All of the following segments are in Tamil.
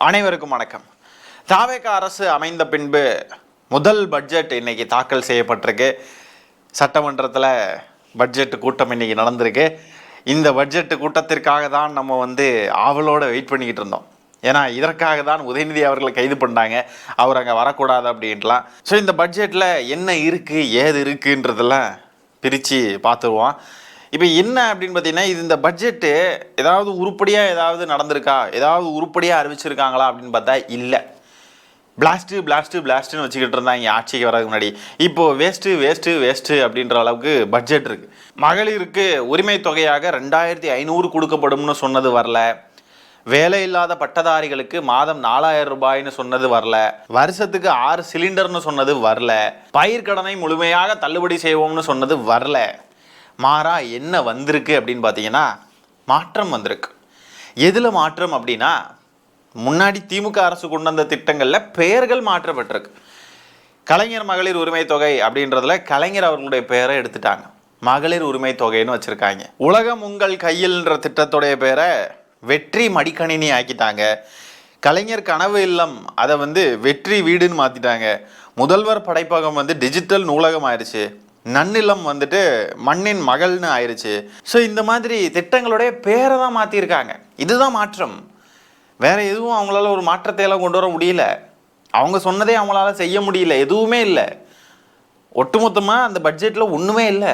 அனைவருக்கும் வணக்கம். தாவேக அரசு அமைந்த பின்பு முதல் பட்ஜெட் இன்னைக்கு தாக்கல் செய்யப்பட்டிருக்கு. சட்டமன்றத்தில் பட்ஜெட் கூட்டம் இன்னைக்கு நடந்திருக்கு. இந்த பட்ஜெட் கூட்டத்திற்காக தான் நம்ம ஆவலோடு வெயிட் பண்ணிக்கிட்டு இருந்தோம். ஏன்னா இதற்காக தான் உதயநிதி அவர்களை கைது பண்ணாங்க, அவர் அங்கே வரக்கூடாது அப்படின்ட்டுலாம். ஸோ இந்த பட்ஜெட்டில் என்ன இருக்குது ஏது இருக்குன்றதெல்லாம் பிரித்து பார்த்துருவோம். இப்போ என்ன அப்படின்னு பார்த்தீங்கன்னா, இந்த பட்ஜெட்டு ஏதாவது உருப்படியாக ஏதாவது நடந்திருக்கா, ஏதாவது உருப்படியாக அறிவிச்சிருக்காங்களா அப்படின்னு பார்த்தா இல்லை. பிளாஸ்ட்டுன்னு வச்சுக்கிட்டு இருந்தாங்க ஆட்சிக்கு வரதுக்கு முன்னாடி. இப்போது வேஸ்ட்டு அப்படின்ற அளவுக்கு பட்ஜெட் இருக்குது. மகளிருக்கு உரிமை தொகையாக 2500 கொடுக்கப்படும்னு சொன்னது வரல. வேலை இல்லாத பட்டதாரிகளுக்கு மாதம் 4000 ரூபாய்னு சொன்னது வரல. வருஷத்துக்கு 6 சிலிண்டர்னு சொன்னது வரல. பயிர்க்கடனை முழுமையாக தள்ளுபடி செய்வோம்னு சொன்னது வரல. மாறா என்ன வந்திருக்கு அப்படின்னு பார்த்தீங்கன்னா, மாற்றம் வந்திருக்கு. எதில் மாற்றம் அப்படின்னா, முன்னாடி திமுக அரசு கொண்டு வந்த திட்டங்களில் பெயர்கள் மாற்றப்பட்டிருக்கு. கலைஞர் மகளிர் உரிமை தொகை அப்படின்றதுல கலைஞர் அவர்களுடைய பெயரை எடுத்துட்டாங்க, மகளிர் உரிமை தொகைன்னு வச்சுருக்காங்க. உலகம் உங்கள் கையில்ன்ற திட்டத்துடைய பேரை வெற்றி மடிக்கணினி ஆக்கிட்டாங்க. கலைஞர் கனவு இல்லம் அதை வெற்றி வீடுன்னு மாற்றிட்டாங்க. முதல்வர் படைப்பகம் டிஜிட்டல் நூலகம் ஆயிடுச்சு. நன்னிலம் மண்ணின் மகள்னு ஆயிடுச்சு. ஸோ இந்த மாதிரி திட்டங்களுடைய பேரை தான் மாற்றிருக்காங்க. இதுதான் மாற்றம். வேற எதுவும் அவங்களால ஒரு மாற்றத்தை எல்லாம் கொண்டு வர முடியல. அவங்க சொன்னதே அவங்களால செய்ய முடியல, எதுவுமே இல்லை. ஒட்டுமொத்தமாக அந்த பட்ஜெட்டில் ஒன்றுமே இல்லை.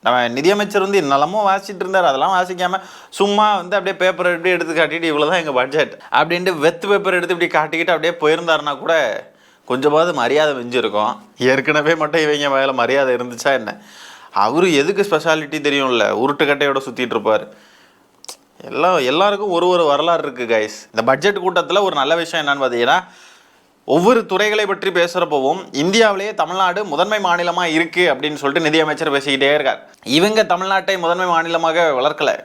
நம்ம நிதியமைச்சர் என்னெல்லாமோ வாசிச்சுட்டு இருந்தார், அதெல்லாம் வாசிக்காமல் சும்மா அப்படியே பேப்பர் எப்படி எடுத்து காட்டிட்டு இவ்வளோதான் எங்கள் பட்ஜெட் அப்படின்ட்டு வெத்து பேப்பர் எடுத்து இப்படி காட்டிக்கிட்டு அப்படியே போயிருந்தாருன்னா கூட கொஞ்சமாவது மரியாதை வெஞ்சிருக்கும். ஏற்கனவே மட்டும் இவங்க மேலே மரியாதை இருந்துச்சா என்ன? அவரு எதுக்கு ஸ்பெஷாலிட்டி தெரியும்ல, உருட்டுக்கட்டையோட சுற்றிட்டு இருப்பார். எல்லாருக்கும் ஒரு வரலாறு இருக்குது கைஸ். இந்த பட்ஜெட் கூட்டத்தில் ஒரு நல்ல விஷயம் என்னன்னு பார்த்தீங்கன்னா, ஒவ்வொரு துறைகளை பற்றி பேசுகிறப்பவும் இந்தியாவிலேயே தமிழ்நாடு முதன்மை மாநிலமாக இருக்குது அப்படின்னு சொல்லிட்டு நிதியமைச்சர் பேசிக்கிட்டே இருக்கார். இவங்க தமிழ்நாட்டை முதன்மை மாநிலமாக வளர்க்கலை.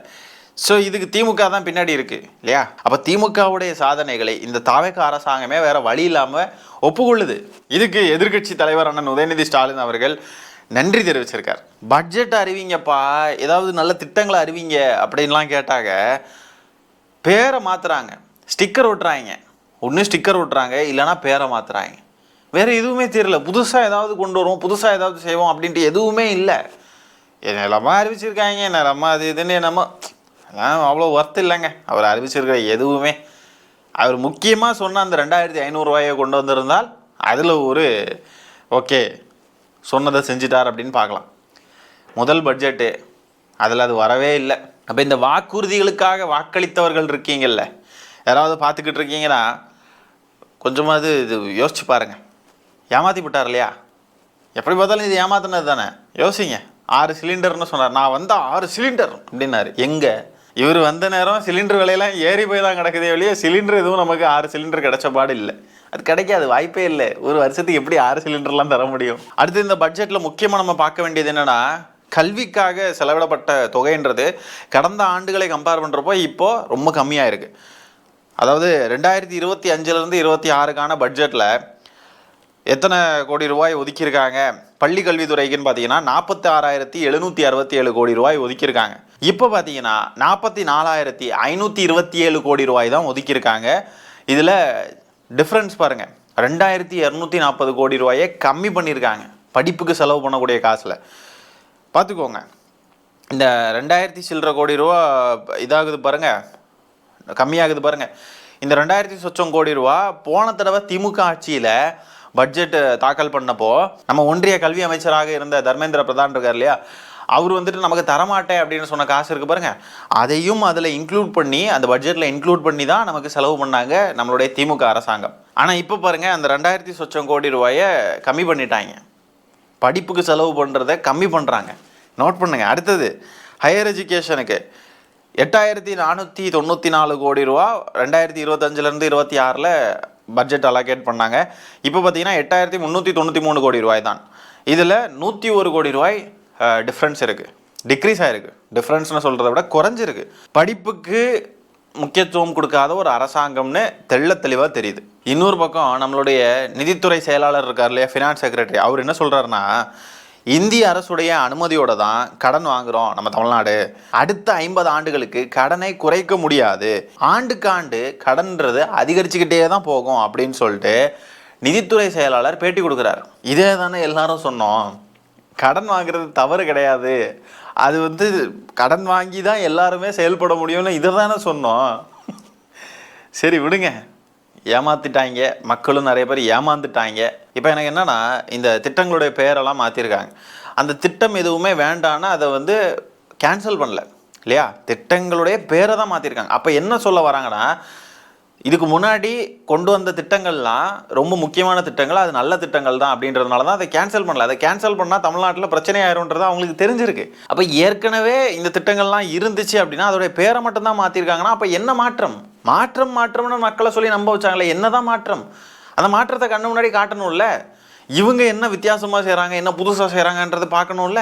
ஸோ இதுக்கு திமுக தான் பின்னாடி இருக்குது இல்லையா? அப்போ திமுகவுடைய சாதனைகளை இந்த தாவேக அரசாங்கமே வேறு வழி இல்லாமல் ஒப்புக்கொள்ளுது. இதுக்கு எதிர்க்கட்சி தலைவர் அண்ணன் உதயநிதி ஸ்டாலின் அவர்கள் நன்றி தெரிவிச்சிருக்கார். பட்ஜெட் அறிவிங்கப்பா, ஏதாவது நல்ல திட்டங்களை அறிவிங்க அப்படின்லாம் கேட்டாங்க. பேரை மாற்றுறாங்க, ஸ்டிக்கர் ஒட்டுறாங்க. ஒன்று ஸ்டிக்கர் ஒட்டுறாங்க, இல்லைனா பேரை மாற்றுறாங்க. வேறு எதுவுமே தெரியல. புதுசாக ஏதாவது கொண்டு வருவோம், புதுசாக ஏதாவது செய்வோம் அப்படின்ட்டு எதுவுமே இல்லை. என்னெல்லாமா அறிவிச்சிருக்காங்க, என்னெல்லாமா அது இதுன்னு என்னமோ அவ்வளோ ஒர்த் இல்லைங்க அவர் அறிவிச்சிருக்கிற எதுவுமே. அவர் முக்கியமாக சொன்ன அந்த 2500 ரூபாயை கொண்டு வந்திருந்தால் அதில் ஒரு ஓகே சொன்னதை செஞ்சிட்டார் அப்படின்னு பார்க்கலாம். முதல் பட்ஜெட்டு அதில் அது வரவே இல்லை. அப்போ இந்த வாக்குறுதிகளுக்காக வாக்களித்தவர்கள் இருக்கீங்கள்ல, யாராவது பார்த்துக்கிட்டு இருக்கீங்கன்னா கொஞ்சமாவது இது யோசிச்சு பாருங்கள். ஏமாற்றி விட்டார் இல்லையா? எப்படி பார்த்தாலும் இது ஏமாத்தினது தானே. யோசிங்க. 6 சிலிண்டர்னு சொன்னார். நான் 6 சிலிண்டர் அப்படின்னாரு. எங்கே இவர் வந்த நேரம் சிலிண்டர் விலையெல்லாம் ஏறி போய் தான் கிடக்குதே வெளியே. சிலிண்டர் எதுவும் நமக்கு 6 சிலிண்டர் கிடைச்ச பாடு இல்லை. அது கிடைக்காது, வாய்ப்பே இல்லை. ஒரு வருஷத்துக்கு எப்படி 6 சிலிண்டர்லாம் தர முடியும்? அடுத்து இந்த பட்ஜெட்டில் முக்கியமாக நம்ம பார்க்க வேண்டியது என்னென்னா, கல்விக்காக செலவிடப்பட்ட தொகைன்றது கடந்த ஆண்டுகளை கம்பேர் பண்ணுறப்போ இப்போது ரொம்ப கம்மியாக இருக்குது. அதாவது 2025லேருந்து 26க்கான பட்ஜெட்டில் எத்தனை கோடி ரூபாய் ஒதுக்கியிருக்காங்க பள்ளி கல்வித்துறைக்குன்னு பார்த்தீங்கன்னா 46,767 கோடி ரூபாய் ஒதுக்கியிருக்காங்க. இப்போ பார்த்தீங்கன்னா 44,527 கோடி ரூபாய் தான் ஒதுக்கியிருக்காங்க. இதில் டிஃப்ரென்ஸ் பாருங்கள், 2,240 கோடி ரூபாயை கம்மி பண்ணியிருக்காங்க படிப்புக்கு செலவு பண்ணக்கூடிய காசில். பார்த்துக்கோங்க, இந்த 2000 சில்லற கோடி ரூபா இதாகுது பாருங்கள், கம்மியாகுது பாருங்கள். இந்த 2000 சொச்சம் கோடி ரூபா போன தடவை திமுக ஆட்சியில் பட்ஜெட் தாக்கல் பண்ணப்போ நம்ம ஒன்றிய கல்வி அமைச்சராக இருந்த தர்மேந்திர பிரதான் இருக்கார் இல்லையா, அவர் நமக்கு தரமாட்டேன் அப்படின்னு சொன்ன காசு இருக்குது பாருங்கள், அதையும் அதில் இன்க்ளூட் பண்ணி அந்த பட்ஜெட்டில் இன்க்ளூட் பண்ணி தான் நமக்கு செலவு பண்ணாங்க நம்மளுடைய திமுக அரசாங்கம். ஆனால் இப்போ பாருங்கள், அந்த 2000 சொச்சம் கோடி ரூபாயை கம்மி பண்ணிட்டாங்க. படிப்புக்கு செலவு பண்ணுறதை கம்மி பண்ணுறாங்க. நோட் பண்ணுங்கள். அடுத்தது ஹையர் எஜுகேஷனுக்கு 8,494 கோடி ரூபா 2025லேருந்து 26 பட்ஜெட் அலோகேட் பண்ணாங்க. இப்போ பார்த்தீங்கன்னா 8,393 கோடி ரூபாய் தான். இதில் 101 கோடி ரூபாய் டிஃப்ரென்ஸ் இருக்குது, டிக்ரீஸ் ஆகிருக்கு. டிஃப்ரென்ஸ்னு சொல்கிறத விட குறைஞ்சிருக்கு. படிப்புக்கு முக்கியத்துவம் கொடுக்காத ஒரு அரசாங்கம்னு தெளிவாக தெரியுது. இன்னொரு பக்கம் நம்மளுடைய நிதித்துறை செயலாளர் இருக்கார் இல்லையா, ஃபினான்ஸ் செக்ரட்டரி, அவர் என்ன சொல்கிறாருன்னா, இந்திய அரசுடைய அனுமதியோட தான் கடன் வாங்குறோம் நம்ம தமிழ்நாடு. அடுத்த 50 ஆண்டுகளுக்கு கடனை குறைக்க முடியாது, ஆண்டுக்கு ஆண்டு கடன்றது அதிகரிச்சுக்கிட்டே தான் போகும் அப்படின்னு சொல்லிட்டு நிதித்துறை செயலாளர் பேட்டி கொடுக்குறார். இதே தானே எல்லாரும் சொன்னோம். கடன் வாங்குறது தவறு கிடையாது, அது கடன் வாங்கி தான் எல்லாருமே செயல்பட முடியும்னு இதை தானே சொன்னோம். சரி விடுங்க, ஏமாத்திட்டாங்க, மக்களும் நிறைய பேர் ஏமாந்துட்டாங்க. இப்போ எனக்கு என்னன்னா, இந்த திட்டங்களுடைய பெயரெல்லாம் மாற்றிருக்காங்க. அந்த திட்டம் எதுவுமே வேண்டான்னு அதை கேன்சல் பண்ணல இல்லையா, திட்டங்களுடைய பேரை தான் மாற்றிருக்காங்க. அப்போ என்ன சொல்ல வராங்கன்னா, இதுக்கு முன்னாடி கொண்டு வந்த திட்டங்கள்லாம் ரொம்ப முக்கியமான திட்டங்கள், அது நல்ல திட்டங்கள் தான் அப்படின்றதுனால தான் அதை கேன்சல் பண்ணல. அதை கேன்சல் பண்ணால் தமிழ்நாட்டில் பிரச்சனை ஆயிரும்ன்றது அவங்களுக்கு தெரிஞ்சிருக்கு. அப்போ ஏற்கனவே இந்த திட்டங்கள்லாம் இருந்துச்சு அப்படின்னா அதோடைய பேரை மட்டும்தான் மாற்றிருக்காங்கன்னா அப்போ என்ன மாற்றம்? மாற்றம்னு மக்களை சொல்லி நம்ப வச்சாங்களே, என்னதான் மாற்றம்? அந்த மாற்றத்தை கண்ணு முன்னாடி காட்டணும்ல. இவங்க என்ன வித்தியாசமாக செய்கிறாங்க, என்ன புதுசாக செய்கிறாங்கன்றது பார்க்கணும்ல.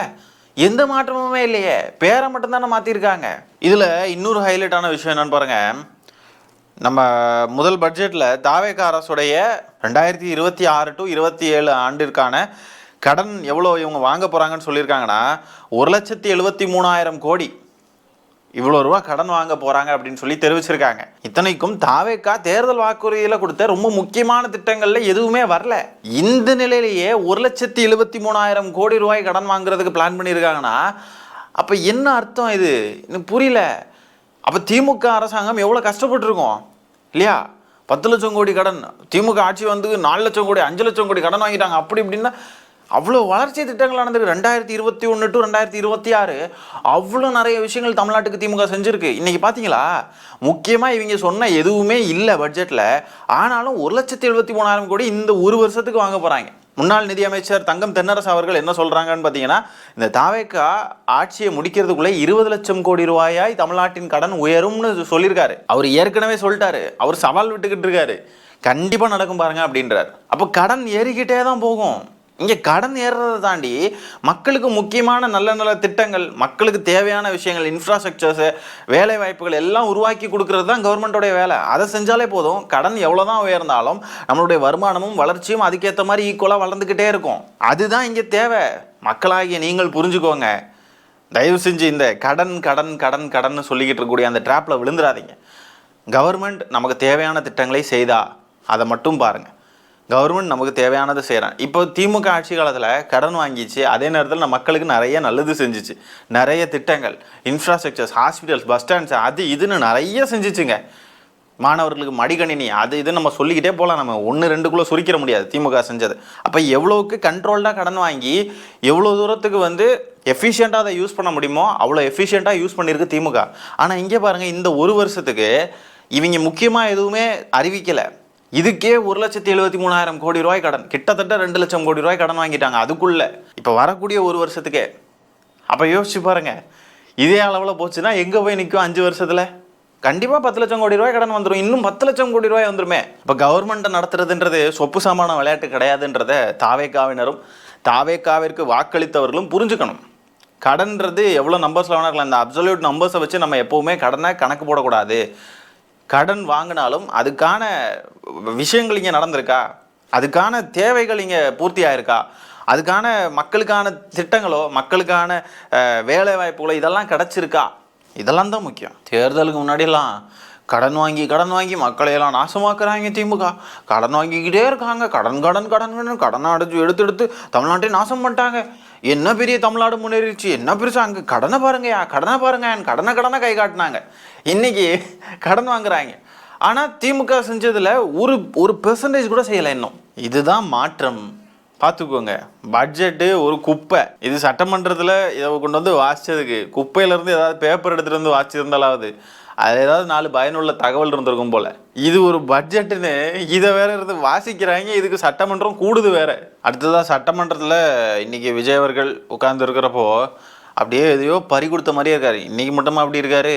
எந்த மாற்றமுமே இல்லையே, பேரை மட்டும்தானே மாற்றிருக்காங்க. இதில் இன்னொரு ஹைலைட்டான விஷயம் என்னன்னு பாருங்கள். நம்ம முதல் பட்ஜெட்டில் தாவேக அரசுடைய 2026 to 27 ஆண்டிற்கான கடன் எவ்வளோ இவங்க வாங்க போகிறாங்கன்னு சொல்லியிருக்காங்கன்னா 1,73,000 கோடி இவ்வளோ ரூபா கடன் வாங்க போகிறாங்க அப்படின்னு சொல்லி தெரிவிச்சிருக்காங்க. இத்தனைக்கும் தாவேகா தேர்தல் வாக்குறுதியில் கொடுத்த ரொம்ப முக்கியமான திட்டங்களில் எதுவுமே வரல. இந்த நிலையிலேயே 1,73,000 கோடி ரூபாய் கடன் வாங்குறதுக்கு பிளான் பண்ணியிருக்காங்கன்னா அப்போ என்ன அர்த்தம்? இது எனக்கு புரியல. அப்போ திமுக அரசாங்கம் எவ்வளோ கஷ்டப்பட்டுருக்கோம் இல்லையா? 10 லட்சம் கோடி கடன், திமுக ஆட்சி 4 லட்சம் கோடி 5 லட்சம் கோடி கடன் வாங்கிட்டாங்க. அப்படி இப்படின்னா அவ்வளோ வளர்ச்சி திட்டங்கள் நடந்திருக்கு. 2021 to 2026 அவ்வளோ நிறைய விஷயங்கள் தமிழ்நாட்டுக்கு திமுக செஞ்சுருக்கு. இன்றைக்கி பார்த்தீங்களா, முக்கியமாக இவங்க சொன்ன எதுவுமே இல்லை பட்ஜெட்டில். ஆனாலும் 1,73,000 கோடி இந்த ஒரு வருஷத்துக்கு வாங்க போகிறாங்க. முன்னாள் நிதியமைச்சர் தங்கம் தென்னரசு அவர்கள் என்ன சொல்கிறாங்கன்னு பார்த்தீங்கன்னா, இந்த தாவேகா ஆட்சியை முடிக்கிறதுக்குள்ளே 20 லட்சம் கோடி ரூபாயாய் தமிழ்நாட்டின் கடன் உயரும்னு சொல்லியிருக்காரு. அவர் ஏற்கனவே சொல்லிட்டாரு, அவர் சவால் விட்டுக்கிட்டு இருக்காரு, கண்டிப்பாக நடக்கும் பாருங்க அப்படின்றார். அப்போ கடன் ஏறிக்கிட்டே தான் போகும். இங்கே கடன் ஏறுறதை தாண்டி மக்களுக்கு முக்கியமான நல்ல நல்ல திட்டங்கள், மக்களுக்கு தேவையான விஷயங்கள், இன்ஃப்ராஸ்ட்ரக்சர்ஸு, வேலை வாய்ப்புகள் எல்லாம் உருவாக்கி கொடுக்கறது தான் கவர்மெண்ட்டோடைய வேலை. அதை செஞ்சாலே போதும். கடன் எவ்வளோ தான் உயர்ந்தாலும் நம்மளுடைய வருமானமும் வளர்ச்சியும் அதுக்கேற்ற மாதிரி ஈக்குவலாக வளர்ந்துக்கிட்டே இருக்கும். அதுதான் இங்கே தேவை. மக்களாகிய நீங்கள் புரிஞ்சுக்கோங்க. தயவு செஞ்சு இந்த கடன் கடன் கடன் கடன் சொல்லிக்கிட்டு இருக்கக்கூடிய அந்த ட்ராப்பில் விழுந்துடாதீங்க. கவர்மெண்ட் நமக்கு தேவையான திட்டங்களை செய்தா அதை மட்டும் பாருங்கள். கவர்மெண்ட் நமக்கு தேவையானதை செய்கிறான். இப்போ திமுக ஆட்சி காலத்தில் கடன் வாங்கிச்சு, அதே நேரத்தில் நம்ம மக்களுக்கு நிறைய நல்லது செஞ்சிச்சு. நிறைய திட்டங்கள், இன்ஃப்ராஸ்ட்ரக்சர்ஸ், ஹாஸ்பிட்டல்ஸ், பஸ் ஸ்டாண்ட்ஸ், அது இதுன்னு நிறைய செஞ்சிச்சுங்க. மாணவர்களுக்கு மடிக்கணினி, அது இது நம்ம சொல்லிக்கிட்டே போகலாம். நம்ம 1-2 சுருக்கிற முடியாது திமுக செஞ்சது. அப்போ எவ்வளோவுக்கு கண்ட்ரோல்டாக கடன் வாங்கி எவ்வளோ தூரத்துக்கு எஃபிஷியண்ட்டாக அதை யூஸ் பண்ண முடியுமோ அவ்வளோ எஃபிஷியண்ட்டாக யூஸ் பண்ணியிருக்கு திமுக. ஆனால் இங்கே பாருங்கள், இந்த ஒரு வருஷத்துக்கு இவங்க முக்கியமாக எதுவுமே அறிவிக்கலை. இதுக்கே 1,73,000 கோடி ரூபாய் கடன், கிட்டத்தட்ட 2 லட்சம் கோடி ரூபாய் கடன் வாங்கிட்டாங்க அதுக்குள்ளே, இப்போ வரக்கூடிய ஒரு வருஷத்துக்கே. அப்போ யோசிச்சு பாருங்கள், இதே அளவில் போச்சுன்னா எங்கே போய் நிற்கும் 5 வருஷத்தில்? கண்டிப்பாக 10 லட்சம் கோடி ரூபாய் கடன் வந்துடும். இன்னும் 10 லட்சம் கோடி ரூபாய் வந்துருமே. இப்போ கவர்மெண்ட்டை நடத்துறதுன்றது சொப்பு சாமான விளையாட்டு கிடையாதுன்றதை தாவேகாவினரும் தாவேகாவிற்கு வாக்களித்தவர்களும் புரிஞ்சுக்கணும். கடன்றது எவ்வளோ நம்பர்ஸில் வேணா இருக்கலாம். இந்த அப்சல்யூட் நம்பர்ஸை வச்சு நம்ம எப்போவுமே கடனை கணக்கு போடக்கூடாது. கடன் வாங்கினாலும் அதுக்கான விஷயங்கள் இங்கே நடந்திருக்கா, அதுக்கான தேவைகள் இங்கே பூர்த்தி ஆயிருக்கா, அதுக்கான மக்களுக்கான திட்டங்களோ மக்களுக்கான வேலை வாய்ப்புகளோ இதெல்லாம் கிடச்சிருக்கா, இதெல்லாம் தான் முக்கியம். தேர்தலுக்கு முன்னாடியெல்லாம் கடன் வாங்கி மக்களையெல்லாம் நாசமாக்குறாங்க திமுக. கடன் வாங்கிக்கிட்டே இருக்காங்க, கடனை எடுத்து தமிழ்நாட்டை நாசம் பண்ணிட்டாங்க. என்ன பெரிய தமிழ்நாடு முன்னேறிச்சு, என்ன பெருசா, அங்கே கடனை பாருங்க கடனை கை காட்டினாங்க. இன்னைக்கு கடன் வாங்குறாங்க. ஆனால் திமுக செஞ்சதில் ஒரு பெர்சன்டேஜ் கூட செய்யலை இன்னும். இதுதான் மாற்றம். பார்த்துக்கோங்க. பட்ஜெட்டு ஒரு குப்பை. இது சட்டமன்றத்தில் இதை கொண்டு வாசித்ததுக்கு குப்பையிலேருந்து ஏதாவது பேப்பர் எடுத்துகிட்டு வாசிச்சிருந்தாலாவது அது ஏதாவது 4 பயனுள்ள தகவல் இருந்திருக்கும் போல். இது ஒரு பட்ஜெட்டுன்னு இதை வேற இருந்து வாசிக்கிறாங்க. இதுக்கு சட்டமன்றம் கூடுது வேற. அடுத்ததான் சட்டமன்றத்தில் இன்றைக்கி விஜய் அவர்கள் உட்கார்ந்து இருக்கிறப்போ அப்படியே எதையோ பறி கொடுத்த மாதிரியே இருக்காரு. இன்றைக்கி மட்டுமா அப்படி இருக்காரு,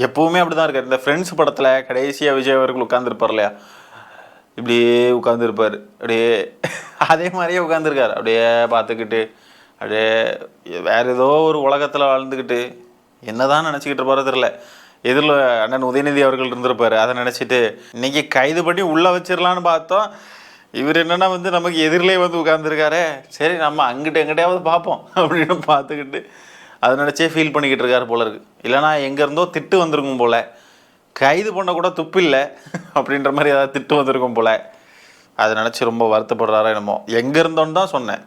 எப்பவுமே அப்படி தான் இருக்கார். இந்த ஃப்ரெண்ட்ஸ் படத்தில் கடைசியாக விஜய் அவர்கள் உட்காந்துருப்பார் இல்லையா, இப்படியே உட்காந்துருப்பார். அப்படியே அதே மாதிரியே உட்காந்துருக்கார். அப்படியே பார்த்துக்கிட்டு அப்படியே வேறு ஏதோ ஒரு உலகத்தில் வாழ்ந்துக்கிட்டு என்னதான் நினச்சிக்கிட்டு இருப்பாரோ தெரில. எதிரில் அண்ணன் உதயநிதி அவர்கள் இருந்திருப்பார். அதை நினச்சிட்டு இன்றைக்கி கைது பண்ணி உள்ளே வச்சிடலான்னு பார்த்தோம். இவர் என்னன்னா வந்து நமக்கு எதிரிலே வந்து உட்கார்ந்துருக்காரே, சரி நம்ம அங்கிட்ட எங்கிட்டையாவது பார்ப்போம் அப்படின்னு பார்த்துக்கிட்டு அதை நினச்சே ஃபீல் பண்ணிக்கிட்டு இருக்காரு போல இருக்கு. இல்லைனா எங்கேருந்தோ திட்டு வந்திருக்கும் போல், கைது பண்ண கூட துப்பு இல்லை அப்படின்ற மாதிரி ஏதாவது திட்டு வந்திருக்கும் போல், அதை நினச்சி ரொம்ப வருத்தப்படுறாரோ என்னமோ. எங்கே இருந்தோன்னு தான் சொன்னேன்,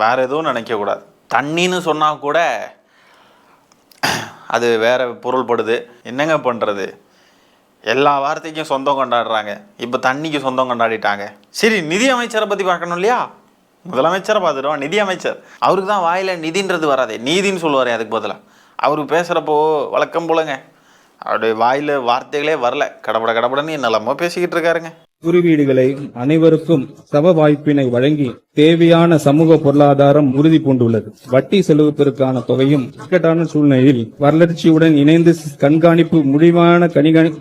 வேறு எதுவும் நினைக்கக்கூடாது. தண்ணின்னு சொன்னால் கூட அது வேறு பொருள்படுது. என்னங்க பண்ணுறது, எல்லா வார்த்தைக்கும் சொந்தம் கொண்டாடுறாங்க, இப்போ தண்ணிக்கு சொந்தம் கொண்டாடிட்டாங்க. சரி, நிதி அமைச்சரை பற்றி பார்க்கணும் இல்லையா? முதலமைச்சரை பார்த்துட்டோம், நிதி அமைச்சர் அவருக்கு தான் வாயில் நிதின்றது வராதே, நீதின்னு சொல்லுவார். அதுக்கு பதிலாக அவருக்கு பேசுகிறப்போ வழக்கம் போலங்க அவருடைய வாயில் வார்த்தைகளே வரல, கடப்படன்னு என்னெல்லாமோ பேசிக்கிட்டு இருக்காருங்க. குறுவீடுகளை அனைவருக்கும் சம வாய்ப்பினை வழங்கி தேவையான சமூக பொருளாதாரம் உறுதி பூண்டுள்ளது. வட்டி செலவுப்பிற்கான தொகையும் இக்கட்டான சூழ்நிலையில் வளர்ச்சியுடன் இணைந்து கண்காணிப்பு முடிவான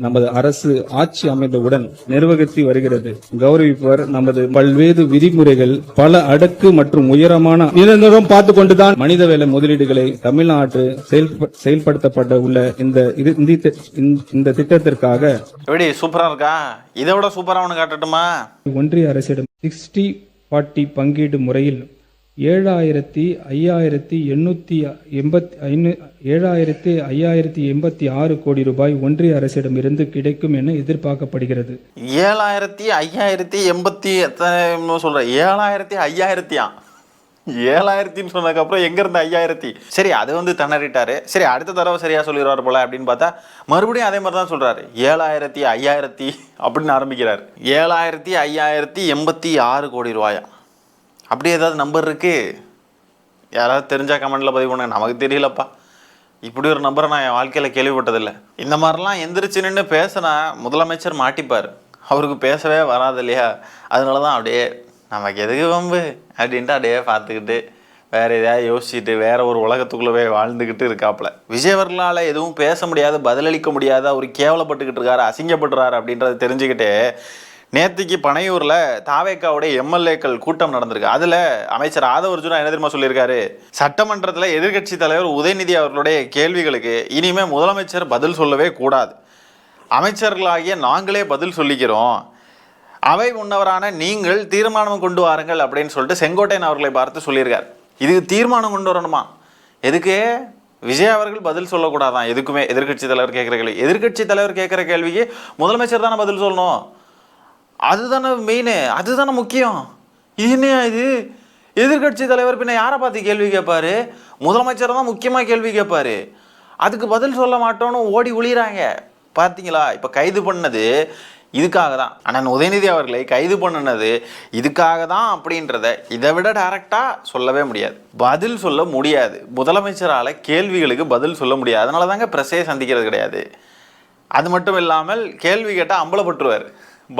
நமது அரசு ஆட்சி அமைந்தவுடன் நிர்வகித்து வருகிறது. கௌரவிப்பவர் நமது பல்வேறு விதிமுறைகள் பல அடுக்கு மற்றும் உயரமான நிரந்தரம் பார்த்து கொண்டுதான் மனிதவள முதலீடுகளை தமிழ்நாட்டு செயல்படுத்தப்பட உள்ள இந்த திட்டத்திற்காக எப்படி சூப்பரா இருக்கா? இதை விட சூப்பரா காட்டட்டுமா? ஒன்றிய அரசிடம் 60-40 பங்கீடு முறையில் 7,586 கோடி ரூபாய் ஒன்றிய அரசிடமிருந்து கிடைக்கும் என எதிர்பார்க்கப்படுகிறது. 7,580 சொல்ற 7,500 7,000 சொன்னதுக்கப்புறம் எங்கேருந்து 5,000? சரி, அது வந்து திணறிட்டாரு. சரி, அடுத்த தடவை சரியாக சொல்லிடுவார் போல அப்படின்னு பார்த்தா மறுபடியும் அதே மாதிரி தான் சொல்கிறாரு. 7,500 அப்படின்னு ஆரம்பிக்கிறார். 7,586 கோடி ரூபாயா? அப்படி ஏதாவது நம்பர் இருக்குது? யாராவது தெரிஞ்சால் கமெண்டில் பதிவு பண்ணுங்க. நமக்கு தெரியலப்பா, இப்படி ஒரு நம்பரை நான் என் வாழ்க்கையில் கேள்விப்பட்டதில்லை. இந்த மாதிரிலாம் எந்திரிச்சு நின்று பேசினா முதலமைச்சர் மாட்டிப்பார். அவருக்கு பேசவே வராது இல்லையா? அதனால தான் அப்படியே நமக்கு எதுக்கு வம்பு அப்படின்ட்டு அப்படியே பார்த்துக்கிட்டு வேறு எதையாவது யோசிச்சுட்டு வேற ஒரு உலகத்துக்குள்ளவே வாழ்ந்துக்கிட்டு இருக்காப்புல. விஜய் அவர்களால் எதுவும் பேச முடியாது, பதிலளிக்க முடியாது, அவர் கேவலப்பட்டுக்கிட்டு இருக்காரு, அசிங்கப்படுறாரு அப்படின்றத தெரிஞ்சுக்கிட்டு நேற்றுக்கு பனையூரில் தாவேக்காவுடைய எம்எல்ஏக்கள் கூட்டம் நடந்திருக்கு. அதில் அமைச்சர் ஆதவர்ஜுனா என்ன தெரியுமா சொல்லியிருக்காரு? சட்டமன்றத்தில் எதிர்கட்சி தலைவர் உதயநிதி அவர்களுடைய கேள்விகளுக்கு இனிமேல் முதலமைச்சர் பதில் சொல்லவே கூடாது, அமைச்சர்களாகிய நாங்களே பதில் சொல்லிக்கிறோம், அவை முன்னவரான நீங்கள் தீர்மானம் கொண்டு வாருங்கள் அப்படின்னு சொல்லிட்டு செங்கோட்டையன் அவர்களை பார்த்து சொல்லியிருக்கார். இதுக்கு தீர்மானம் கொண்டு வரணுமா? எதுக்கு? விஜய் அவர்கள் பதில் சொல்லக்கூடாதான் எதுக்குமே. எதிர்கட்சி தலைவர் கேட்குற கேள்வி, எதிர்கட்சி தலைவர் கேட்குற கேள்விக்கு முதலமைச்சர் தானே பதில் சொல்லணும். அதுதானே மெயின், அதுதானே முக்கியம். இது என்ன இது? எதிர்கட்சி தலைவர் பின்ன யாரை பார்த்து கேள்வி கேட்பாரு? முதலமைச்சர் தான் முக்கியமாக கேள்வி கேட்பாரு. அதுக்கு பதில் சொல்ல மாட்டோன்னு ஓடி ஒளிகிறாங்க. பார்த்தீங்களா? இப்போ கைது பண்ணது இதுக்காக தான். ஆனால் உதயநிதி அவர்களை கைது பண்ணினது இதுக்காக தான் அப்படின்றத இதை விட டைரக்டாக சொல்லவே முடியாது, பதில் சொல்ல முடியாது. முதலமைச்சரால் கேள்விகளுக்கு பதில் சொல்ல முடியாது. அதனால தாங்க பிரஸையை சந்திக்கிறது கிடையாது. அது மட்டும் இல்லாமல் கேள்வி கேட்டால் அம்பலப்பட்டுருவார்,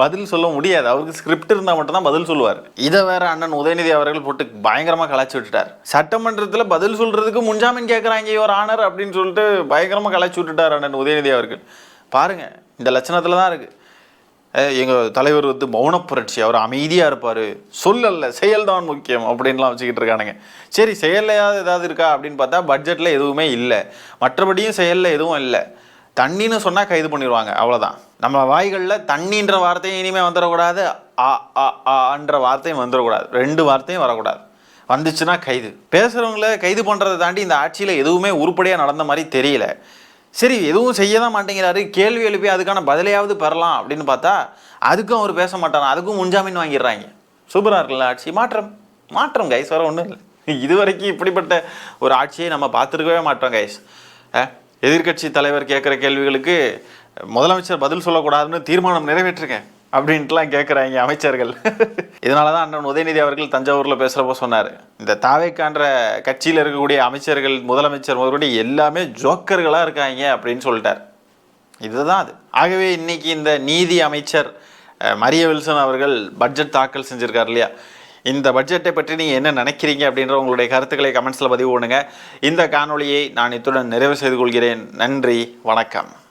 பதில் சொல்ல முடியாது. அவருக்கு ஸ்கிரிப்ட் இருந்தால் மட்டும்தான் பதில் சொல்லுவார். இதை வேற அண்ணன் உதயநிதி அவர்கள் போட்டு பயங்கரமாக கலாச்சி விட்டுட்டார். சட்டமன்றத்தில் பதில் சொல்கிறதுக்கு முன்ஜாமீன் கேட்குறாங்க ஒரு ஆனர் அப்படின்னு சொல்லிட்டு பயங்கரமாக கலாச்சி விட்டுட்டார் அண்ணன் உதயநிதி அவர்கள். பாருங்கள், இந்த லட்சணத்தில் தான் இருக்குது. எங்கள் தலைவர் வந்து மௌன புரட்சி, அவர் அமைதியாக இருப்பார், சொல்லல செயல்தான் முக்கியம் அப்படின்லாம் வச்சுக்கிட்டு இருக்கானுங்க. சரி, செயல்லையாவது ஏதாவது இருக்கா அப்படின்னு பார்த்தா பட்ஜெட்டில் எதுவுமே இல்லை, மற்றபடியும் செயலில் எதுவும் இல்லை. தண்ணின்னு சொன்னால் கைது பண்ணிடுவாங்க, அவ்வளோதான். நம்ம வாய்களில் தண்ணின்ற வார்த்தையும் இனிமேல் வந்துடக்கூடாது, ஆன்ற வார்த்தையும் வந்துடக்கூடாது, 2 வார்த்தையும் வரக்கூடாது. வந்துச்சுன்னா கைது. பேசுகிறவங்கள கைது பண்ணுறதை தாண்டி இந்த ஆட்சியில் எதுவுமே உருப்படியாக நடந்த மாதிரி தெரியல. சரி, எதுவும் செய்ய தான் மாட்டேங்கிறாரு, கேள்வி எழுப்பி அதுக்கான பதிலையாவது பெறலாம் அப்படின்னு பார்த்தா அதுக்கும் அவர் பேச மாட்டாங்க, அதுக்கும் முன்ஜாமீன் வாங்கிடுறாங்க. சூப்பராக இருக்குல்ல ஆட்சி? மாற்றம் கைஸ், வர ஒன்றும் இல்லை. இது வரைக்கும் இப்படிப்பட்ட ஒரு ஆட்சியை நம்ம பார்த்துருக்கவே மாட்டோம் கைஸ். எதிர்கட்சி தலைவர் கேட்குற கேள்விகளுக்கு முதலமைச்சர் பதில் சொல்லக்கூடாதுன்னு தீர்மானம் நிறைவேற்றுங்க அப்படின்ட்டுலாம் கேட்குறாங்க அமைச்சர்கள். இதனால தான் அண்ணன் உதயநிதி அவர்கள் தஞ்சாவூரில் பேசுகிறப்போ சொன்னார், இந்த தாவேக்கான்ற கட்சியில் இருக்கக்கூடிய அமைச்சர்கள், முதலமைச்சர் முதல்கூடி எல்லாமே ஜோக்கர்களாக இருக்காங்க அப்படின்னு சொல்லிட்டார். இதுதான் அது. ஆகவே இன்னைக்கு இந்த நீதி அமைச்சர் மரிய வில்சன் அவர்கள் பட்ஜெட் தாக்கல் செஞ்சுருக்கார் இல்லையா? இந்த பட்ஜெட்டை பற்றி நீங்கள் என்ன நினைக்கிறீங்க அப்படின்ற உங்களுடைய கருத்துக்களை கமெண்ட்ஸில் பதிவு பண்ணுங்கள். இந்த காணொலியை நான் இத்துடன் நிறைவு செய்து கொள்கிறேன். நன்றி, வணக்கம்.